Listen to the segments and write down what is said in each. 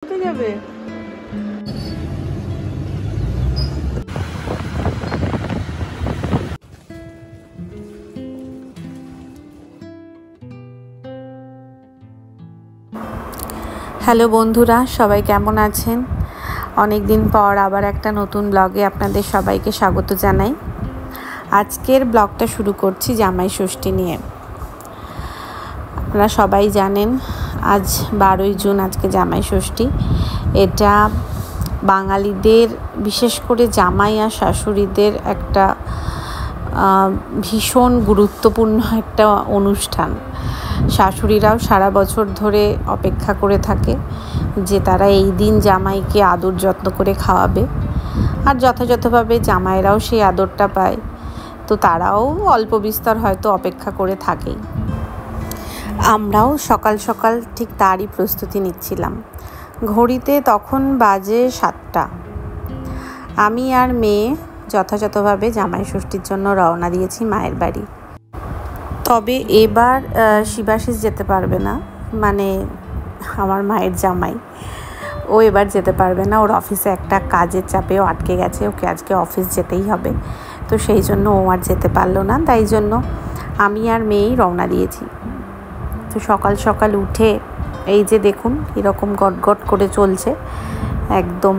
কোথায় যাবে? হ্যালো বন্ধুরা, সবাই কেমন আছেন? অনেক দিন পর আবার একটা নতুন ব্লগে আপনাদের সবাইকে স্বাগত জানাই। আজকের ব্লগটা শুরু করছি জামাই ষষ্ঠী নিয়ে। আপনারা সবাই জানেন আজ 12ই জুন, আজকে জামাই ষষ্ঠী। এটা বাঙালিদের, বিশেষ করে জামাই আর শাশুড়িদের একটা ভীষণ গুরুত্বপূর্ণ একটা অনুষ্ঠান। শাশুড়িরাও সারা বছর ধরে অপেক্ষা করে থাকে যে তারা এই দিন জামাইকে আদর যত্ন করে খাওয়াবে, আর যথাযথভাবে জামাইরাও সেই আদরটা পায়। তো তারাও অল্প বিস্তর হয়তো অপেক্ষা করে থাকেই। আমরাও সকাল সকাল ঠিক তারই প্রস্তুতি নিচ্ছিলাম। ঘড়িতে তখন বাজে 7টা। আমি আর মেয়ে যথাযথভাবে জামাই ষষ্ঠীর জন্য রওনা দিয়েছি মায়ের বাড়ি। তবে এবার শিবাশিস যেতে পারবে না, মানে আমার মায়ের জামাই, ও এবার যেতে পারবে না। ওর অফিসে একটা কাজের চাপেও আটকে গেছে, ওকে আজকে অফিস যেতেই হবে। তো সেই জন্য ও আর যেতে পারলো না, তাই জন্য আমি আর মেয়েই রওনা দিয়েছি। তো সকাল সকাল উঠে এই যে দেখুন কীরকম গটগট করে চলছে, একদম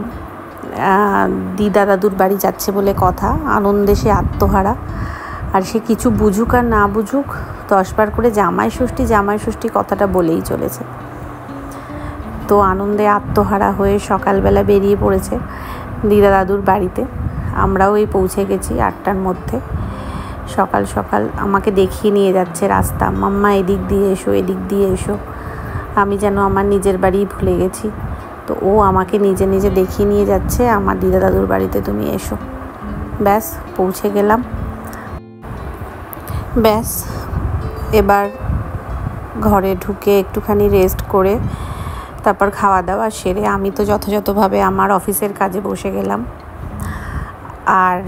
দিদা দাদুর বাড়ি যাচ্ছে বলে কথা, আনন্দে সে আত্মহারা। আর সে কিছু বুঝুক আর না বুঝুক 10 বার করে জামাই ষষ্ঠী কথাটা বলেই চলেছে। তো আনন্দে আত্মহারা হয়ে সকালবেলা বেরিয়ে পড়েছে দিদা দাদুর বাড়িতে। আমরাও এই পৌঁছে গেছি 8টার মধ্যে। সকাল সকাল আমাকে দেখিয়ে নিয়ে যাচ্ছে রাস্তা, মাম্মা এদিক দিয়ে এসো, এদিক দিয়ে এসো। আমি যেন আমার নিজের বাড়ি ভুলে গেছি। তো ও আমাকে নিজে নিজে দেখিয়ে নিয়ে যাচ্ছে, আমার দিদা দাদুর বাড়িতে তুমি এসো। ব্যাস পৌঁছে গেলাম। ব্যাস এবার ঘরে ঢুকে একটুখানি রেস্ট করে তারপর খাওয়া দাওয়া সেরে আমি তো যথাযথভাবে আমার অফিসের কাজে বসে গেলাম। আর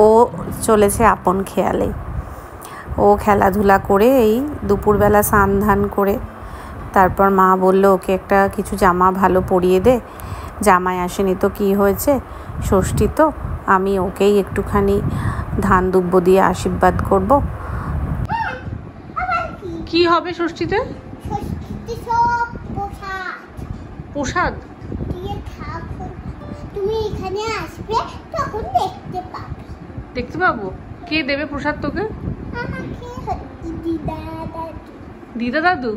ও চলেছে আপন খেয়ালে। ও খেলাধুলা করে এই দুপুরবেলা স্নান ধান করে তারপর মা বলল ওকে একটা কিছু জামা ভালো পরিয়ে দে, জামাই আসেনি তো কী হয়েছে, ষষ্ঠী তো, আমি ওকেই একটুখানি ধান দুব্ব দিয়ে আশীর্বাদ করব। কি হবে ষষ্ঠীতে? প্রসাদ তুমি এখানে আসবে তখন দেখতে পাবো। কে দেবে প্রসাদ তোকে? আমাকে দিদা দাদু। দিদা দাদু?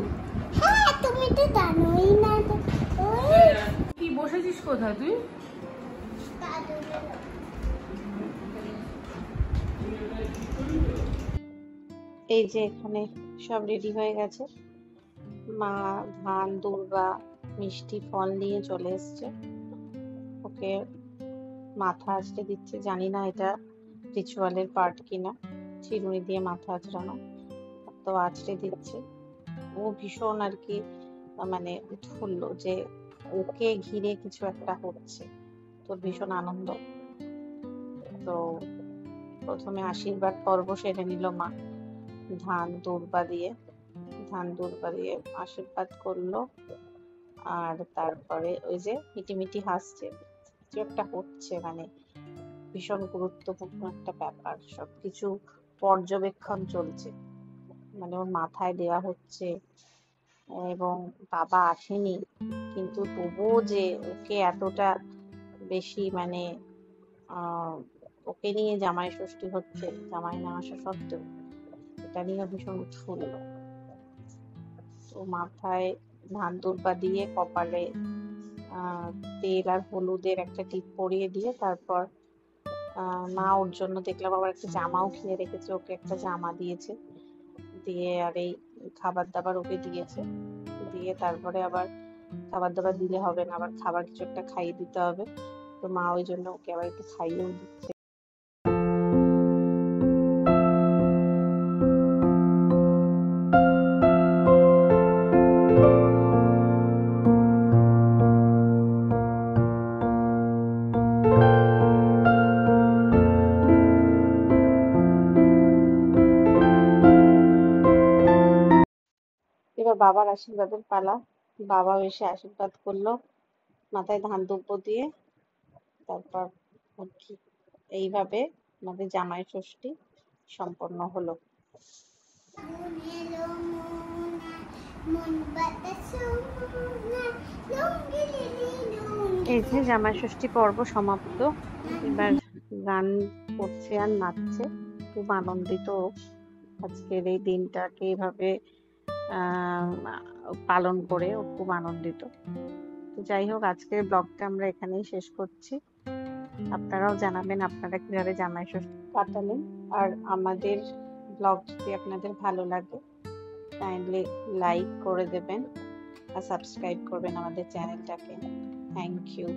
হ্যাঁ, তুমি তো জানোই না। কি বসেছিস কোথায় তুই? এই যে এখানে সব রেডি হয়ে গেছে। মা ধান, দুর্বা, মিষ্টি ফল নিয়ে চলে এসছে। ওকে মাথা আঁচড়ে দিচ্ছে, জানি না এটা রিচুয়ালের পার্ট কিনা, চিরুনি দিয়ে মাথা আঁচড়ানো, তো আঁচড়ে দিচ্ছে। ও ভীষণ আর কি মানে উৎফুল্ল যে ওকে ঘিরে কিছু একটা হচ্ছে, তোর ভীষণ আনন্দ। তো প্রথমে আশীর্বাদ পর্ব সেরে নিল মা, ধান দুর্বা দিয়ে আশীর্বাদ করলো। আর তারপরে ওই যে মিটিমিটি হাসছে, কিছু একটা হচ্ছে, মানে ভীষণ গুরুত্বপূর্ণ একটা ব্যাপার, সবকিছু পর্যবেক্ষণ চলছে, মানে ওর মাথায় দেওয়া হচ্ছে। এবং বাবা আসেনি কিন্তু তবুও যে ওকে এতটা বেশি মানে ওকে নিয়ে জামাই ষষ্ঠী হচ্ছে, জামাই না আসা সত্ত্বেও, এটা নিয়ে ভীষণ উৎফুল্ল। তো মাথায় ধান দুর্বা দিয়ে কপালে তেল আর হলুদের একটা টিপ পরিয়ে দিয়ে তারপর মা ওর জন্য দেখলাম আবার একটা জামাও কিনে রেখেছে, ওকে একটা জামা দিয়েছে, দিয়ে আর এই খাবার দাবার ওকে দিয়েছে, দিয়ে তারপরে আবার খাবার দাবার দিলে হবে না, আবার খাবার কিছু একটা খাইয়ে দিতে হবে। তো মা ওই জন্য ওকে আবার একটু খাইয়েও দিচ্ছে। এবার বাবার আশীর্বাদের পালা। বাবাও এসে আশীর্বাদ করলো মাথায় ধান দুব্বো দিয়ে। তারপর আর কি এইভাবে আমাদের জামাই ষষ্ঠী সম্পন্ন হলো। এই যে জামাই ষষ্ঠী পর্ব সমাপ্ত। এবার গান করছে আর নাচছে, খুব আনন্দিত আজকের এই দিনটাকে এভাবে পালন করে ও খুব আনন্দিত। তো যাই হোক, আজকের ব্লগটা আমরা এখানেই শেষ করছি। আপনারাও জানাবেন আপনারা কিভাবে জামাই ষষ্ঠী কাটালেন। আর আমাদের ব্লগ যদি আপনাদের ভালো লাগে কাইন্ডলি লাইক করে দেবেন আর সাবস্ক্রাইব করবেন আমাদের চ্যানেলটাকে। Thank you.